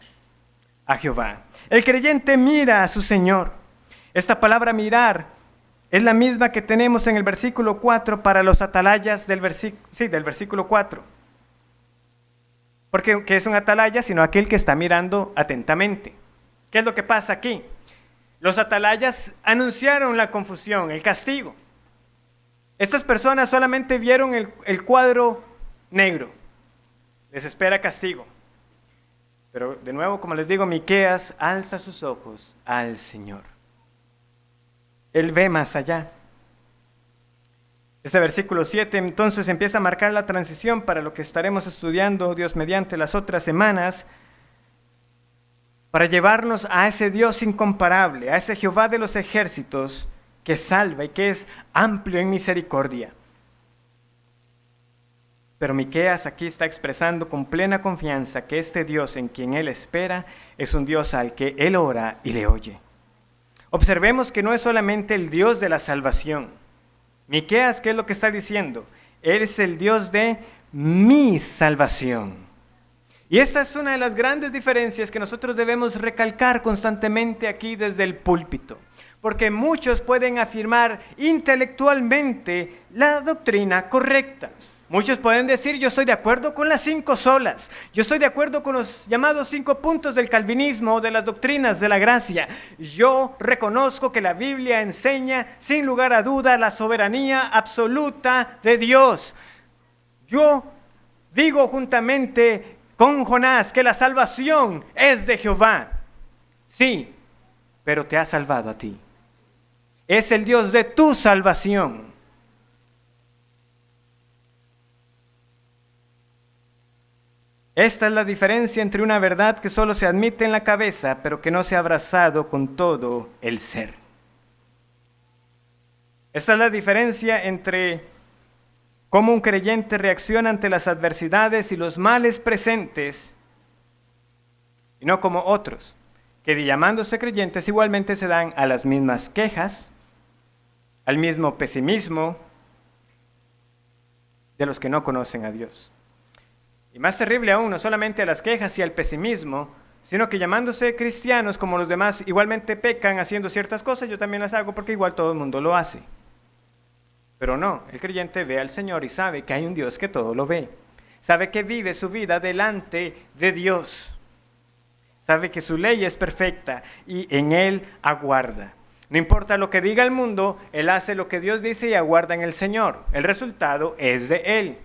Speaker 1: a Jehová. El creyente mira a su Señor. Esta palabra mirar es la misma que tenemos en el versículo 4 para los atalayas del versículo 4. Porque ¿qué es un atalaya? Sino aquel que está mirando atentamente. ¿Qué es lo que pasa aquí? Los atalayas anunciaron la confusión, el castigo. Estas personas solamente vieron el cuadro negro. Les espera castigo. Pero de nuevo, como les digo, Miqueas alza sus ojos al Señor. Él ve más allá. Este versículo 7 entonces empieza a marcar la transición para lo que estaremos estudiando, Dios mediante, las otras semanas, para llevarnos a ese Dios incomparable, a ese Jehová de los ejércitos que salva y que es amplio en misericordia. Pero Miqueas aquí está expresando con plena confianza que este Dios en quien él espera es un Dios al que él ora y le oye. Observemos que no es solamente el Dios de la salvación. Miqueas, ¿qué es lo que está diciendo? Él es el Dios de mi salvación. Y esta es una de las grandes diferencias que nosotros debemos recalcar constantemente aquí desde el púlpito. Porque muchos pueden afirmar intelectualmente la doctrina correcta. Muchos pueden decir, yo estoy de acuerdo con las 5 solas, yo estoy de acuerdo con los llamados 5 puntos del calvinismo o de las doctrinas de la gracia. Yo reconozco que la Biblia enseña sin lugar a duda la soberanía absoluta de Dios. Yo digo juntamente con Jonás que la salvación es de Jehová. Sí, pero te ha salvado a ti. Es el Dios de tu salvación. Esta es la diferencia entre una verdad que solo se admite en la cabeza, pero que no se ha abrazado con todo el ser. Esta es la diferencia entre cómo un creyente reacciona ante las adversidades y los males presentes, y no como otros, que llamándose creyentes igualmente se dan a las mismas quejas, al mismo pesimismo de los que no conocen a Dios. Y más terrible aún, no solamente a las quejas y al pesimismo, sino que llamándose cristianos como los demás igualmente pecan haciendo ciertas cosas, yo también las hago porque igual todo el mundo lo hace. Pero no, el creyente ve al Señor y sabe que hay un Dios que todo lo ve. Sabe que vive su vida delante de Dios. Sabe que su ley es perfecta y en Él aguarda. No importa lo que diga el mundo, Él hace lo que Dios dice y aguarda en el Señor. El resultado es de Él.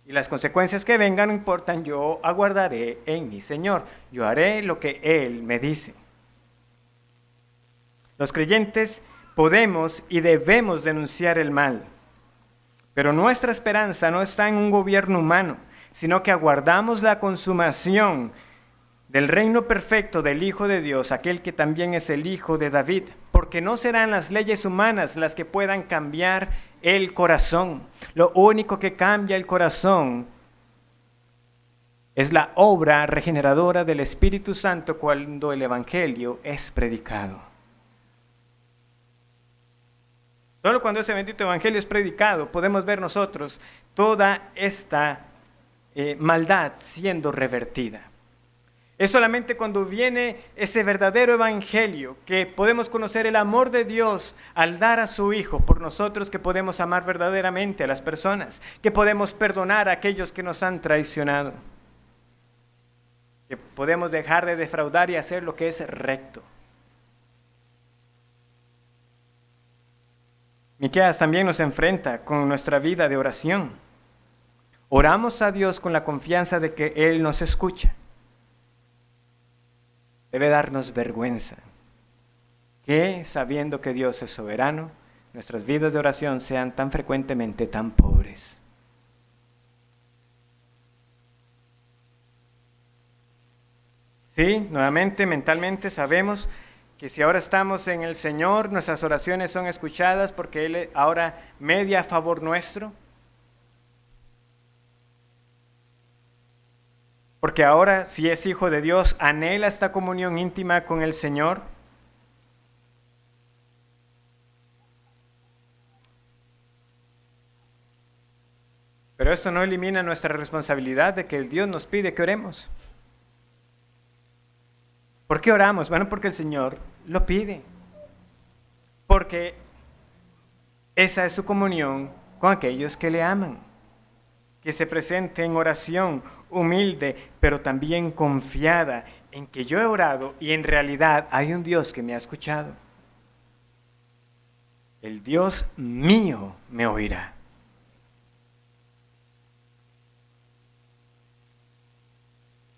Speaker 1: Y las consecuencias que vengan no importan, yo aguardaré en mi Señor. Yo haré lo que Él me dice. Los creyentes podemos y debemos denunciar el mal. Pero nuestra esperanza no está en un gobierno humano, sino que aguardamos la consumación del reino perfecto del Hijo de Dios, aquel que también es el Hijo de David, porque no serán las leyes humanas las que puedan cambiar el corazón. Lo único que cambia el corazón es la obra regeneradora del Espíritu Santo cuando el Evangelio es predicado. Solo cuando ese bendito Evangelio es predicado podemos ver nosotros toda esta maldad siendo revertida. Es solamente cuando viene ese verdadero evangelio que podemos conocer el amor de Dios al dar a su Hijo por nosotros, que podemos amar verdaderamente a las personas, que podemos perdonar a aquellos que nos han traicionado, que podemos dejar de defraudar y hacer lo que es recto. Miqueas también nos enfrenta con nuestra vida de oración. Oramos a Dios con la confianza de que Él nos escucha. Debe darnos vergüenza que, sabiendo que Dios es soberano, nuestras vidas de oración sean tan frecuentemente tan pobres. Sí, nuevamente, mentalmente sabemos que si ahora estamos en el Señor, nuestras oraciones son escuchadas porque Él ahora media a favor nuestro. Porque ahora, si es hijo de Dios, anhela esta comunión íntima con el Señor. Pero esto no elimina nuestra responsabilidad de que el Dios nos pide que oremos. ¿Por qué oramos? Bueno, porque el Señor lo pide. Porque Esa es su comunión con aquellos que le aman. Que se presente en oración humilde, pero también confiada en que yo he orado y en realidad hay un Dios que me ha escuchado. El Dios mío me oirá.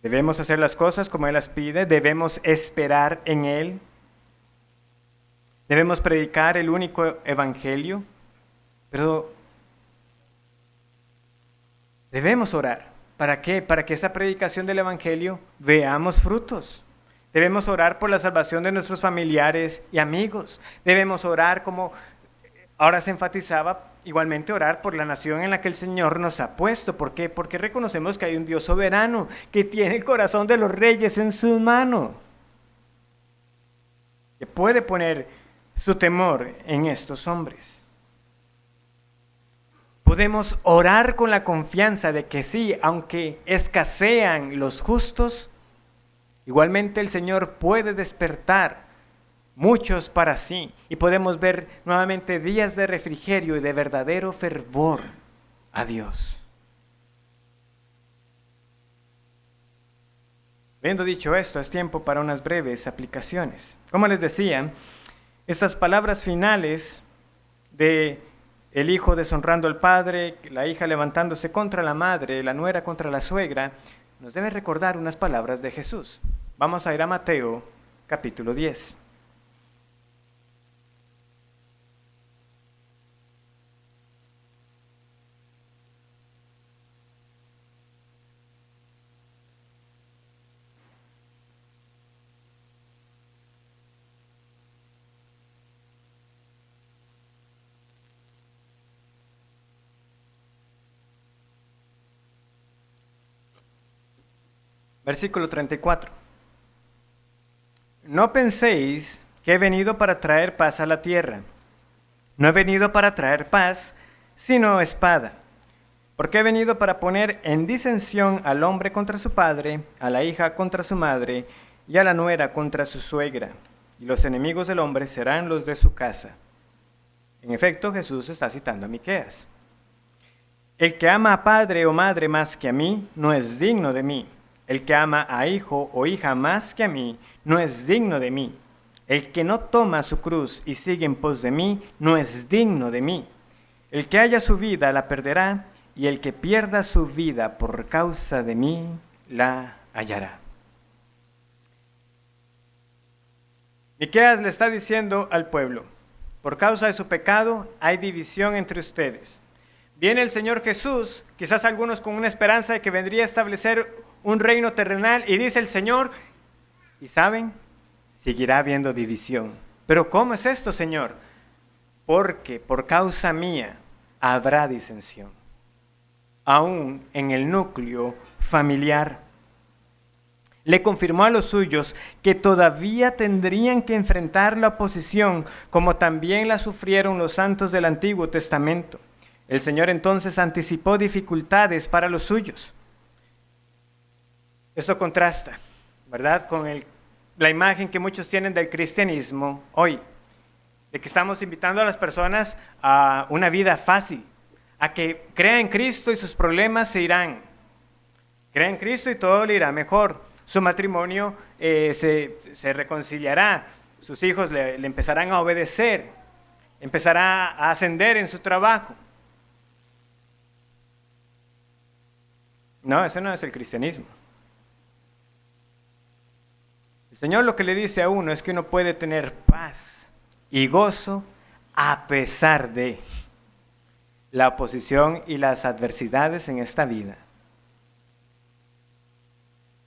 Speaker 1: Debemos hacer las cosas como Él las pide, debemos esperar en Él, debemos predicar el único evangelio, pero debemos orar. ¿Para qué? Para que esa predicación del evangelio veamos frutos. Debemos orar por la salvación de nuestros familiares y amigos. Debemos orar como ahora se enfatizaba, igualmente orar por la nación en la que el Señor nos ha puesto. ¿Por qué? Porque reconocemos que hay un Dios soberano que tiene el corazón de los reyes en su mano, que puede poner su temor en estos hombres. Podemos orar con la confianza de que sí, aunque escasean los justos, igualmente el Señor puede despertar muchos para sí, y podemos ver nuevamente días de refrigerio y de verdadero fervor a Dios. Habiendo dicho esto, es tiempo para unas breves aplicaciones. Como les decía, estas palabras finales de el hijo deshonrando al padre, la hija levantándose contra la madre, la nuera contra la suegra, nos debe recordar unas palabras de Jesús. Vamos a ir a Mateo capítulo 10. Versículo 34. No penséis que he venido para traer paz a la tierra. No he venido para traer paz, sino espada. Porque he venido para poner en disensión al hombre contra su padre, a la hija contra su madre, y a la nuera contra su suegra. Y los enemigos del hombre serán los de su casa. En efecto, Jesús está citando a Miqueas. El que ama a padre o madre más que a mí, no es digno de mí. El que ama a hijo o hija más que a mí, no es digno de mí. El que no toma su cruz y sigue en pos de mí, no es digno de mí. El que haya su vida la perderá, y el que pierda su vida por causa de mí, la hallará. Miqueas le está diciendo al pueblo, por causa de su pecado hay división entre ustedes. Viene el Señor Jesús, quizás algunos con una esperanza de que vendría a establecer un reino terrenal, y dice el Señor, y saben, seguirá habiendo división. Pero ¿cómo es esto, Señor? Porque por causa mía habrá disensión, aún en el núcleo familiar. Le confirmó a los suyos que todavía tendrían que enfrentar la oposición, como también la sufrieron los santos del Antiguo Testamento. El Señor entonces anticipó dificultades para los suyos. Esto contrasta, ¿verdad?, con la imagen que muchos tienen del cristianismo hoy, de que estamos invitando a las personas a una vida fácil, a que crean en Cristo y sus problemas se irán. Crea en Cristo y todo le irá mejor. Su matrimonio se reconciliará, sus hijos le empezarán a obedecer, empezará a ascender en su trabajo. No, eso no es el cristianismo. El Señor lo que le dice a uno es que uno puede tener paz y gozo a pesar de la oposición y las adversidades en esta vida.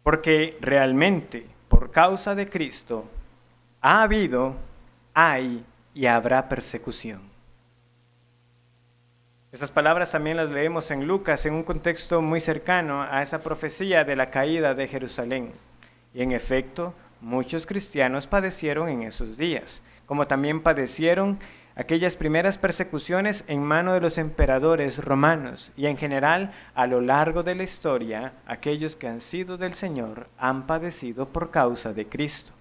Speaker 1: Porque realmente, por causa de Cristo, ha habido, hay y habrá persecución. Esas palabras también las leemos en Lucas en un contexto muy cercano a esa profecía de la caída de Jerusalén. Y en efecto, muchos cristianos padecieron en esos días, como también padecieron aquellas primeras persecuciones en mano de los emperadores romanos y en general a lo largo de la historia, aquellos que han sido del Señor han padecido por causa de Cristo.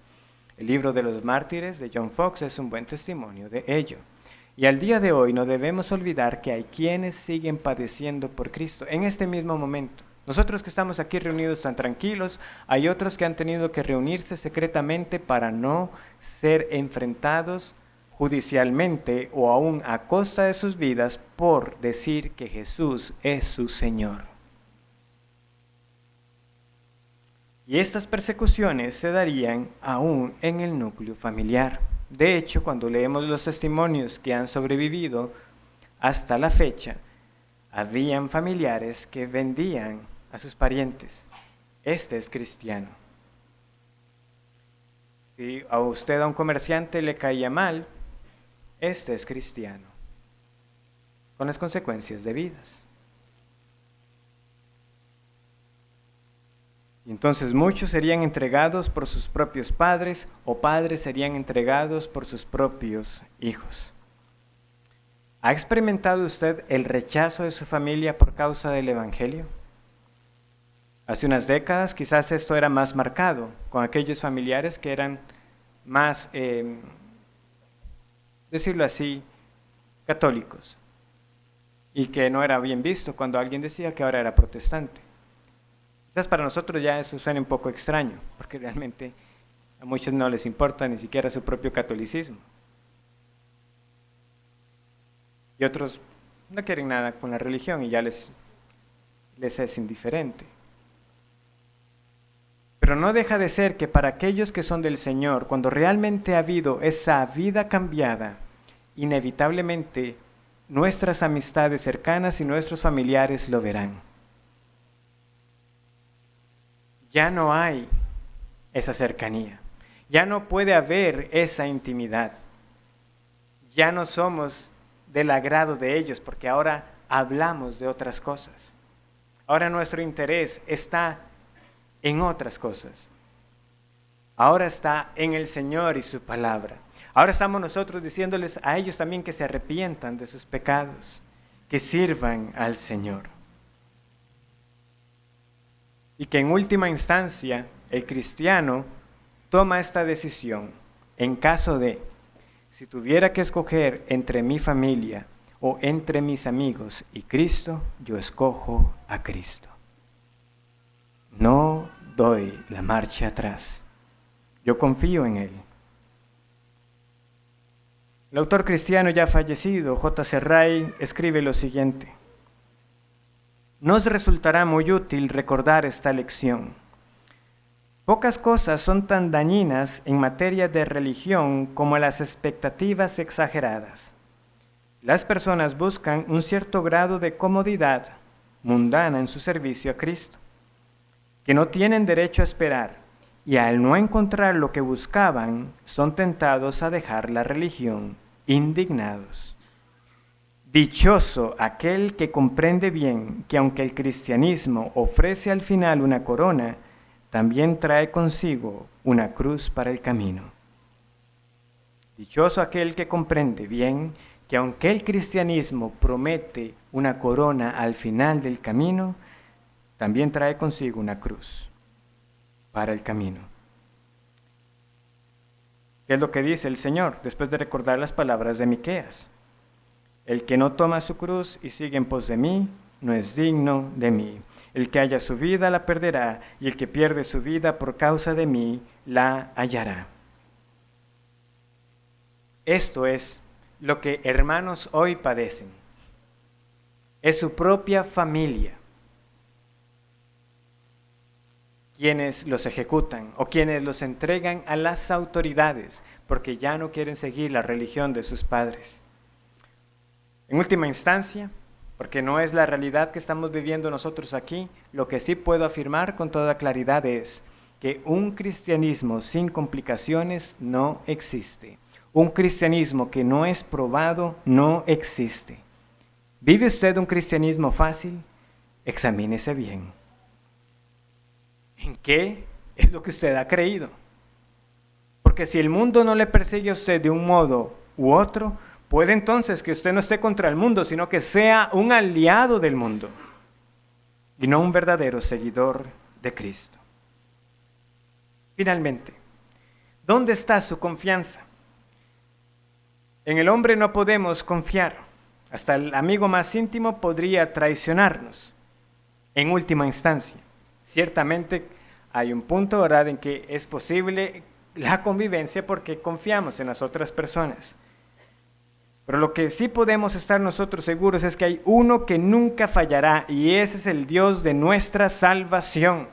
Speaker 1: El libro de los mártires de John Fox es un buen testimonio de ello. Y al día de hoy no debemos olvidar que hay quienes siguen padeciendo por Cristo en este mismo momento. Nosotros que estamos aquí reunidos tan tranquilos, hay otros que han tenido que reunirse secretamente para no ser enfrentados judicialmente o aún a costa de sus vidas por decir que Jesús es su Señor. Y estas persecuciones se darían aún en el núcleo familiar. De hecho, cuando leemos los testimonios que han sobrevivido hasta la fecha, habían familiares que vendían a sus parientes. Este es cristiano. Si a usted, a un comerciante, le caía mal, este es cristiano, con las consecuencias debidas. Y entonces muchos serían entregados por sus propios padres o padres serían entregados por sus propios hijos. ¿Ha experimentado usted el rechazo de su familia por causa del Evangelio? Hace unas décadas quizás esto era más marcado con aquellos familiares que eran más, decirlo así, católicos y que no era bien visto cuando alguien decía que ahora era protestante. Quizás para nosotros ya eso suena un poco extraño, porque realmente a muchos no les importa ni siquiera su propio catolicismo. Y otros no quieren nada con la religión y ya les es indiferente. Pero no deja de ser que para aquellos que son del Señor, cuando realmente ha habido esa vida cambiada, inevitablemente nuestras amistades cercanas y nuestros familiares lo verán. Ya no hay esa cercanía, ya no puede haber esa intimidad, ya no somos del agrado de ellos porque ahora hablamos de otras cosas. Ahora nuestro interés está en otras cosas. Ahora está en el Señor y su palabra. Ahora estamos nosotros diciéndoles a ellos también que se arrepientan de sus pecados, que sirvan al Señor. Y que en última instancia el cristiano toma esta decisión en caso de, si tuviera que escoger entre mi familia o entre mis amigos y Cristo, yo escojo a Cristo. No doy la marcha atrás. Yo confío en Él. El autor cristiano ya fallecido, J.C. Ryle, escribe lo siguiente: nos resultará muy útil recordar esta lección. Pocas cosas son tan dañinas en materia de religión como las expectativas exageradas. Las personas buscan un cierto grado de comodidad mundana en su servicio a Cristo, que no tienen derecho a esperar, y al no encontrar lo que buscaban, son tentados a dejar la religión, indignados. Dichoso aquel que comprende bien que aunque el cristianismo ofrece al final una corona, también trae consigo una cruz para el camino. Dichoso aquel que comprende bien que aunque el cristianismo promete una corona al final del camino, también trae consigo una cruz para el camino. ¿Qué es lo que dice el Señor después de recordar las palabras de Miqueas? El que no toma su cruz y sigue en pos de mí, no es digno de mí. El que halla su vida la perderá, y el que pierde su vida por causa de mí, la hallará. Esto es lo que hermanos hoy padecen. Es su propia familia quienes los ejecutan o quienes los entregan a las autoridades porque ya no quieren seguir la religión de sus padres. En última instancia, porque no es la realidad que estamos viviendo nosotros aquí, lo que sí puedo afirmar con toda claridad es que un cristianismo sin complicaciones no existe. Un cristianismo que no es probado no existe. ¿Vive usted un cristianismo fácil? Examínese bien. ¿En qué es lo que usted ha creído? Porque si el mundo no le persigue a usted de un modo u otro, puede entonces que usted no esté contra el mundo, sino que sea un aliado del mundo y no un verdadero seguidor de Cristo. Finalmente, ¿dónde está su confianza? En el hombre no podemos confiar. Hasta el amigo más íntimo podría traicionarnos en última instancia. Ciertamente hay un punto, ¿verdad?, en que es posible la convivencia porque confiamos en las otras personas. Pero lo que sí podemos estar nosotros seguros es que hay uno que nunca fallará, y ese es el Dios de nuestra salvación.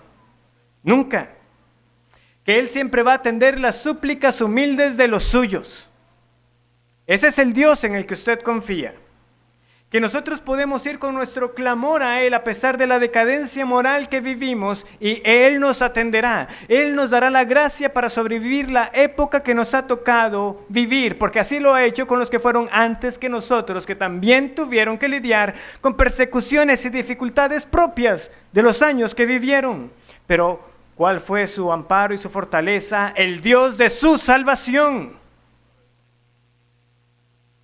Speaker 1: Nunca. Que Él siempre va a atender las súplicas humildes de los suyos. Ese es el Dios en el que usted confía. Que nosotros podemos ir con nuestro clamor a Él a pesar de la decadencia moral que vivimos, y Él nos atenderá. Él nos dará la gracia para sobrevivir la época que nos ha tocado vivir, porque así lo ha hecho con los que fueron antes que nosotros, que también tuvieron que lidiar con persecuciones y dificultades propias de los años que vivieron. Pero, ¿cuál fue su amparo y su fortaleza? El Dios de su salvación.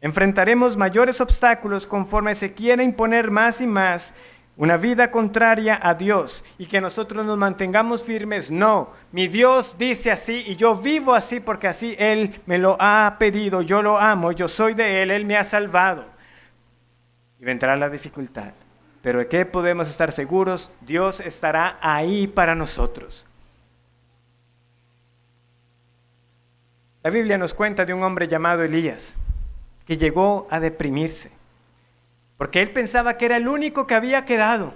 Speaker 1: Enfrentaremos mayores obstáculos conforme se quiera imponer más y más una vida contraria a Dios, y que nosotros nos mantengamos firmes. No, mi Dios dice así y yo vivo así porque así Él me lo ha pedido, yo lo amo, yo soy de Él me ha salvado. Y vendrá la dificultad, pero ¿de qué podemos estar seguros? Dios estará ahí para nosotros. La Biblia nos cuenta de un hombre llamado Elías, que llegó a deprimirse, porque él pensaba que era el único que había quedado.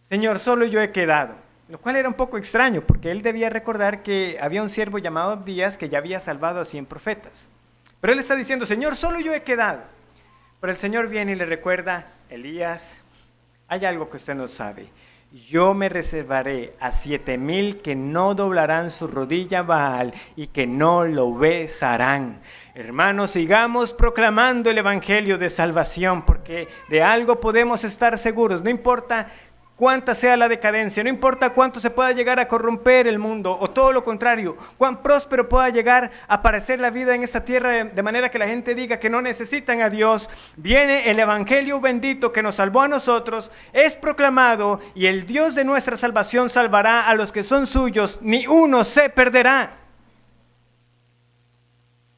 Speaker 1: Señor, solo yo he quedado, lo cual era un poco extraño, porque él debía recordar que había un siervo llamado Abdías que ya había salvado a 100 profetas. Pero él está diciendo, Señor, solo yo he quedado. Pero el Señor viene y le recuerda, Elías, hay algo que usted no sabe. Yo me reservaré a 7,000 que no doblarán su rodilla a Baal y que no lo besarán. Hermanos, sigamos proclamando el evangelio de salvación, porque de algo podemos estar seguros. No importa cuánta sea la decadencia, no importa cuánto se pueda llegar a corromper el mundo, o todo lo contrario, cuán próspero pueda llegar a parecer la vida en esta tierra, de manera que la gente diga que no necesitan a Dios. Viene el evangelio bendito que nos salvó a nosotros, es proclamado, y el Dios de nuestra salvación salvará a los que son suyos, ni uno se perderá.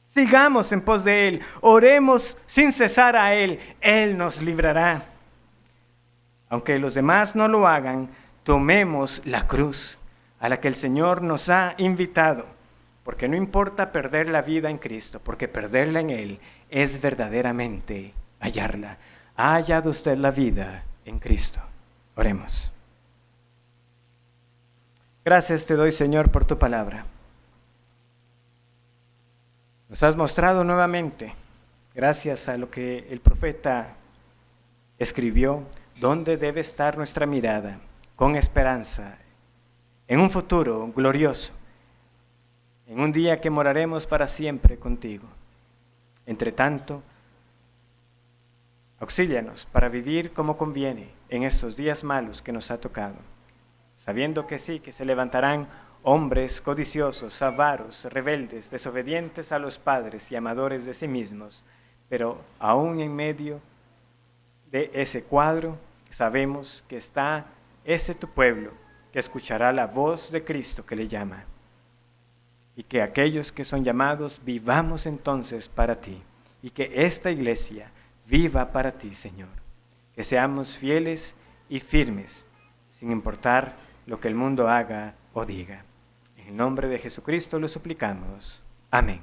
Speaker 1: Sigamos en pos de Él, oremos sin cesar a Él, Él nos librará. Aunque los demás no lo hagan, tomemos la cruz a la que el Señor nos ha invitado, porque no importa perder la vida en Cristo, porque perderla en Él es verdaderamente hallarla. ¿Ha hallado usted la vida en Cristo? Oremos. Gracias te doy, Señor, por tu palabra. Nos has mostrado nuevamente, gracias a lo que el profeta escribió, dónde debe estar nuestra mirada, con esperanza, en un futuro glorioso, en un día que moraremos para siempre contigo. Entre tanto, auxílianos para vivir como conviene en estos días malos que nos ha tocado, sabiendo que sí, que se levantarán hombres codiciosos, avaros, rebeldes, desobedientes a los padres y amadores de sí mismos, pero aún en medio de ese cuadro sabemos que está ese tu pueblo que escuchará la voz de Cristo que le llama, y que aquellos que son llamados vivamos entonces para ti, y que esta iglesia viva para ti, Señor, que seamos fieles y firmes sin importar lo que el mundo haga o diga. En el nombre de Jesucristo lo suplicamos. Amén.